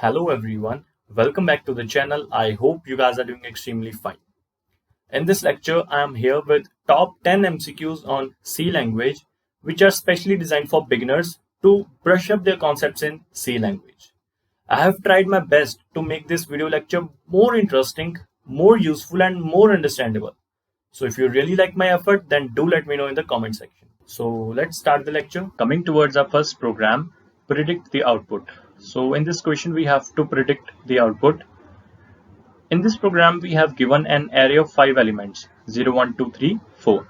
Hello everyone, welcome back to the channel. I hope you guys are doing extremely fine. In this lecture, I am here with top 10 MCQs on C language, which are specially designed for beginners to brush up their concepts in C language. I have tried my best to make this video lecture more interesting, more useful, and more understandable. So if you really like my effort, then do let me know in the comment section. So let's start the lecture. Coming towards our first program, predict the output. So in this question, we have to predict the output. In this program, we have given an array of 5 elements 0, 1, 2, 3, 4.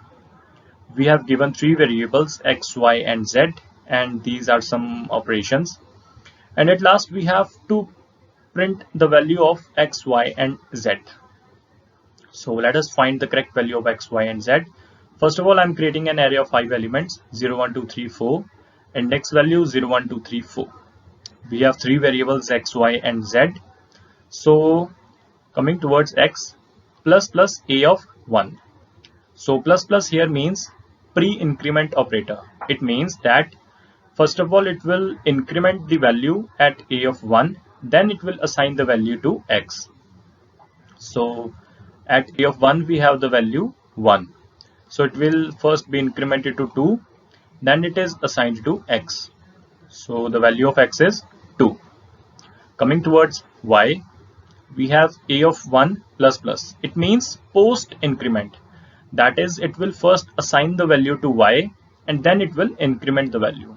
We have given 3 variables x, y, and z, and these are some operations. And at last, we have to print the value of x, y, and z. So let us find the correct value of x, y, and z. First of all, I'm creating an array of 5 elements 0, 1, 2, 3, 4. Index value 0, 1, 2, 3, 4. We have 3 variables x, y, and z. So coming towards x, plus plus a of 1. So plus plus here means pre-increment operator. It means that first of all it will increment the value at a of 1, then it will assign the value to x. So at a of 1 we have the value 1. So it will first be incremented to 2, then it is assigned to x. So the value of x is 2. Coming towards y, we have a of 1 plus plus. It means post increment. That is, it will first assign the value to y and then it will increment the value.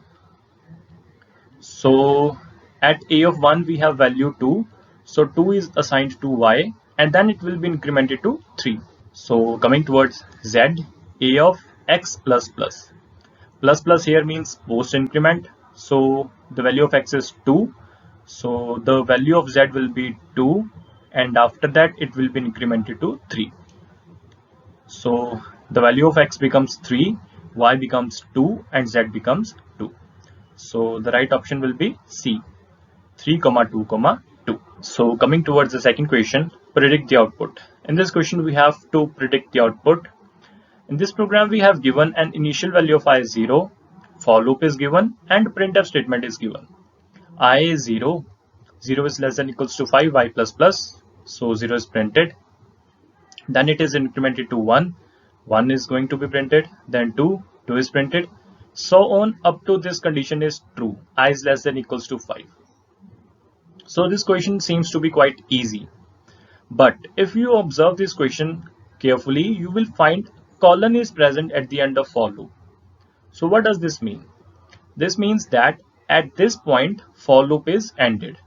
So at a of 1 we have value 2. So 2 is assigned to y and then it will be incremented to 3. So coming towards z, a of x plus plus. Plus plus here means post increment. So the value of x is 2. So the value of z will be 2 and after that it will be incremented to 3. So the value of x becomes 3, y becomes 2 and z becomes 2. So the right option will be C, 3, 2, 2. So coming towards the second question, predict the output. In this question we have to predict the output. In this program we have given an initial value of I is 0, for loop is given and printf statement is given. I is 0, 0 is less than equals to 5, y plus plus, so 0 is printed. Then it is incremented to 1, 1 is going to be printed, then 2, 2 is printed, so on up to this condition is true, I is less than equals to 5. So this question seems to be quite easy. But if you observe this question carefully, you will find colon is present at the end of for loop. So what does this mean? This means that at this point for loop is ended.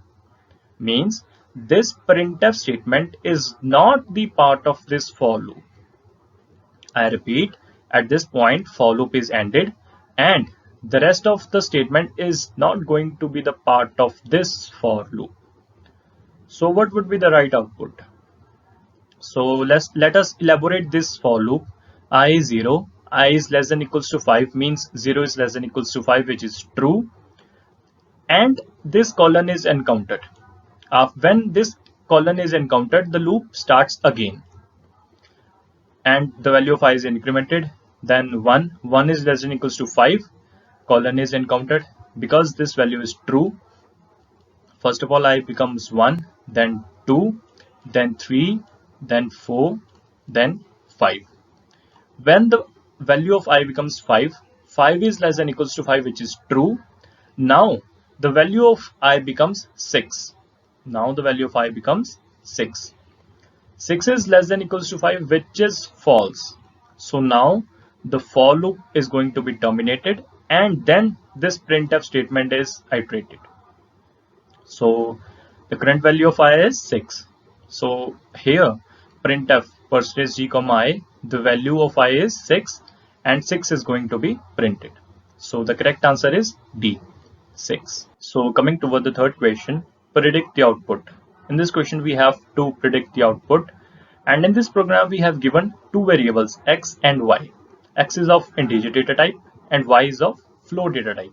Means this printf statement is not the part of this for loop. I repeat, at this point for loop is ended and the rest of the statement is not going to be the part of this for loop. So what would be the right output? So let us elaborate this for loop. I is 0, I is less than equals to 5 means 0 is less than equals to 5, which is true, and this colon is encountered. When this colon is encountered, the loop starts again and the value of I is incremented. Then 1 is less than equals to 5, colon is encountered. Because this value is true, first of all I becomes 1, then 2, then 3, then 4, then 5. When the value of I becomes 5, 5 is less than equals to 5, which is true. Now the value of I becomes 6. Now the value of I becomes 6. 6 is less than equals to 5, which is false. So now the for loop is going to be terminated and then this printf statement is iterated. So the current value of I is 6. So here printf %g, I, the value of I is 6 and 6 is going to be printed. So the correct answer is D, 6. So coming toward the third question, predict the output. In this question we have to predict the output, and in this program we have given two variables x and y. X is of integer data type and y is of float data type.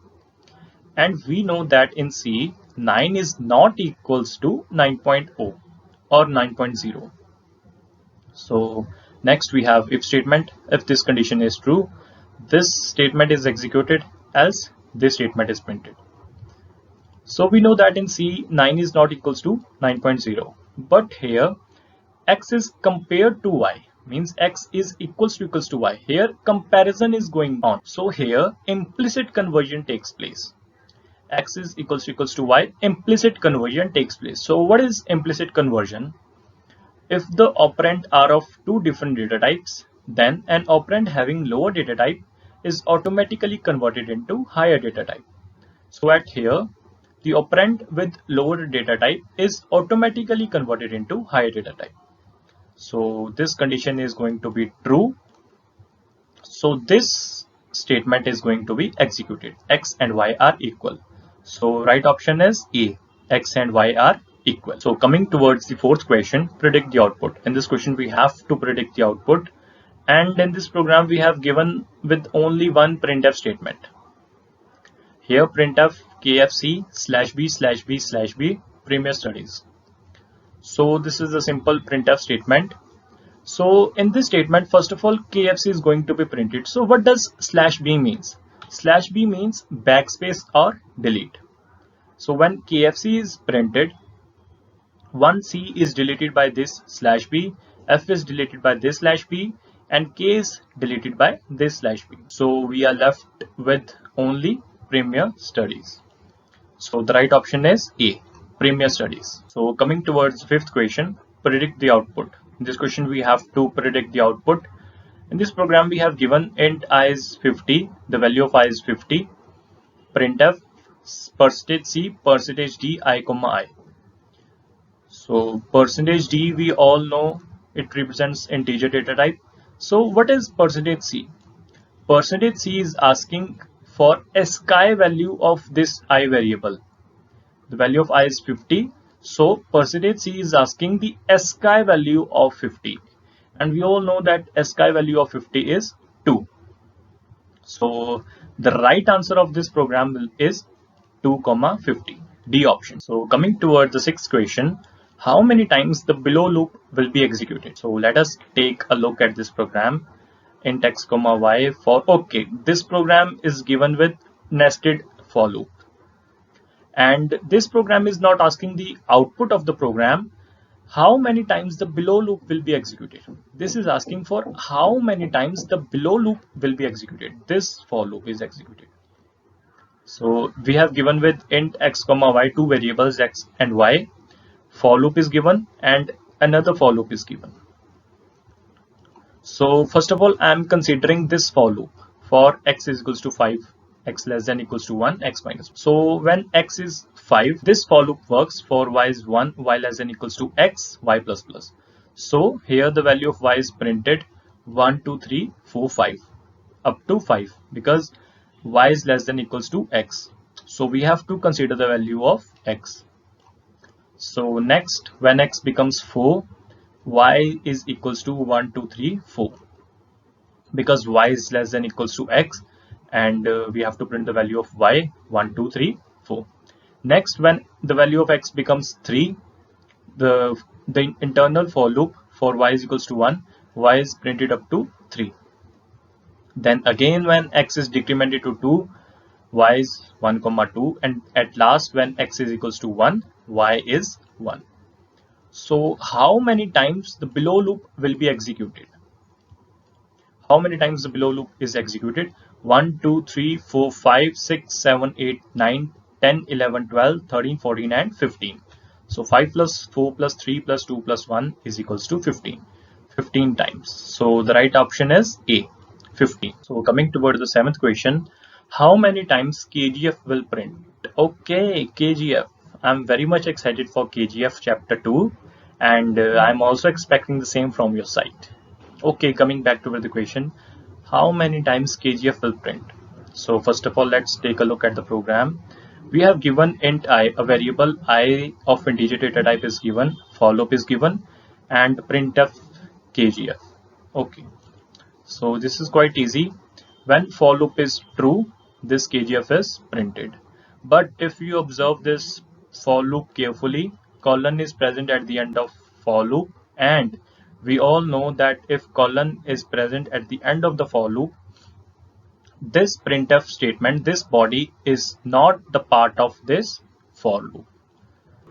And we know that in C 9 is not equals to 9.0 or 9.0. So next we have if statement. If this condition is true, this statement is executed, else this statement is printed. So we know that in C 9 is not equals to 9.0, but here x is compared to y, means x is equals to y. Here comparison is going on, so here implicit conversion takes place. X is equals to y, implicit conversion takes place. So what is implicit conversion? If the operand are of two different data types, then an operand having lower data type is automatically converted into higher data type. So at here, the operand with lower data type is automatically converted into higher data type. So this condition is going to be true. So this statement is going to be executed. X and y are equal. So right option is A. X and y are equal. So coming towards the fourth question, predict the output. In this question, we have to predict the output. And in this program, we have given with only one printf statement. Here printf kfc/b/b/b Premier Studies. So this is a simple printf statement. So in this statement, first of all, KFC is going to be printed. So what does /b means? /b means backspace or delete. So when KFC is printed, one C is deleted by this /b, F is deleted by this /b, and K is deleted by this /b. So we are left with only Premier Studies. So the right option is A, Premier Studies. So coming towards fifth question, predict the output. In this question, we have to predict the output. In this program, we have given int I is 50, the value of I is 50, printf %c %d I comma I. So %d we all know it represents integer data type. So what is %c? %c is asking for ASCII value of this I variable. The value of I is 50. So %c is asking the ASCII value of 50. And we all know that ASCII value of 50 is 2. So the right answer of this program is 2, 50, D option. So coming towards the sixth question, how many times the below loop will be executed? So let us take a look at this program. Int x comma y for, okay, this program is given with nested for loop. And this program is not asking the output of the program, how many times the below loop will be executed. This is asking for how many times the below loop will be executed. This for loop is executed. So we have given with int x comma y two variables x and y. For loop is given and another for loop is given. So first of all, I am considering this for loop for x is equals to 5, x less than equals to 1, x minus 1. So when x is 5, this for loop works for y is 1, y less than equals to x, y plus plus. So here the value of y is printed 1, 2, 3, 4, 5 up to 5 because y is less than equals to x. So we have to consider the value of x. So next, when x becomes 4, y is equals to 1, 2, 3, 4 because y is less than equals to x, and we have to print the value of y 1, 2, 3, 4. Next, when the value of x becomes 3, the internal for loop for y is equals to 1, y is printed up to 3. Then again when x is decremented to 2, y is 1, 2, and at last when x is equals to 1, y is 1. So how many times the below loop will be executed? How many times the below loop is executed? 1, 2, 3, 4, 5, 6, 7, 8, 9, 10, 11, 12, 13, 14 and 15. So 5 plus 4 plus 3 plus 2 plus 1 is equals to 15. 15 times. So the right option is A, 15. So coming towards the seventh question, how many times KGF will print? Okay, KGF. I'm very much excited for KGF chapter 2 and I'm also expecting the same from your side. Okay, coming back to the question, how many times KGF will print? So first of all, let's take a look at the program. We have given int I, a variable I of integer data type is given, for loop is given, and printf KGF. Okay, so this is quite easy. When for loop is true, this KGF is printed. But if you observe this for loop carefully, colon is present at the end of for loop, and we all know that if colon is present at the end of the for loop, this printf statement, this body is not the part of this for loop.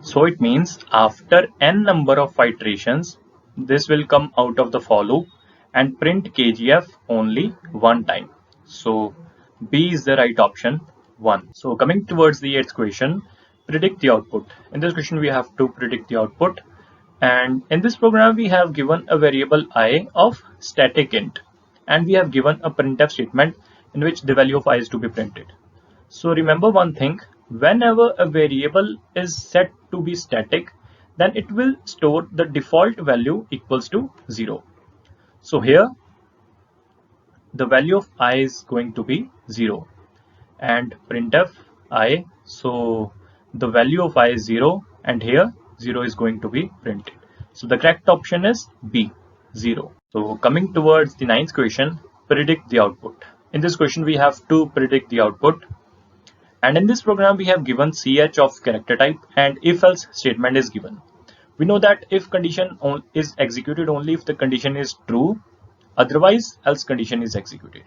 So it means after n number of iterations, this will come out of the for loop and print KGF only one time. So B is the right option, 1. So coming towards the 8th question, predict the output. In this question we have to predict the output, and in this program we have given a variable I of static int, and we have given a printf statement in which the value of I is to be printed. So remember one thing, whenever a variable is set to be static, then it will store the default value equals to 0. So here the value of I is going to be 0 and printf I, so the value of I is 0 and here 0 is going to be printed. So the correct option is B, 0. So coming towards the 9th question, predict the output. In this question we have to predict the output, and in this program we have given ch of character type and if else statement is given. We know that if condition is executed only if the condition is true, otherwise else condition is executed.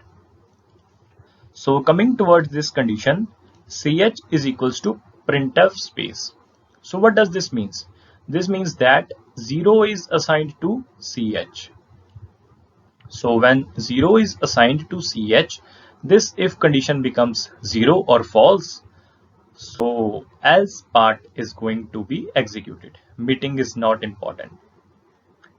So coming towards this condition, ch is equals to printf space. So what does this means? This means that 0 is assigned to ch. So when 0 is assigned to ch, this if condition becomes 0 or false, so else part is going to be executed. Meeting is not important.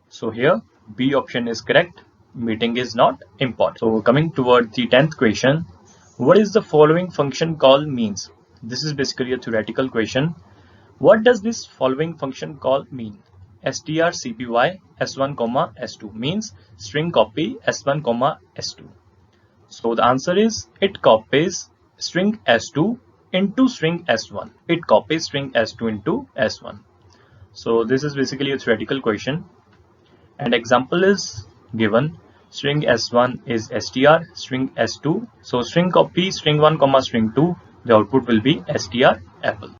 So here B option is correct. Meeting is not important. So coming towards the 10th question, what is the following function call means? This is basically a theoretical question. What does this following function call mean? strcpy s1 comma s2 means string copy s1 comma s2. So the answer is it copies string s2 into string s1. It copies string s2 into s1. So this is basically a theoretical question, and example is given. String s1 is str, string s2. So string copy string 1 comma string 2. The output will be str apple.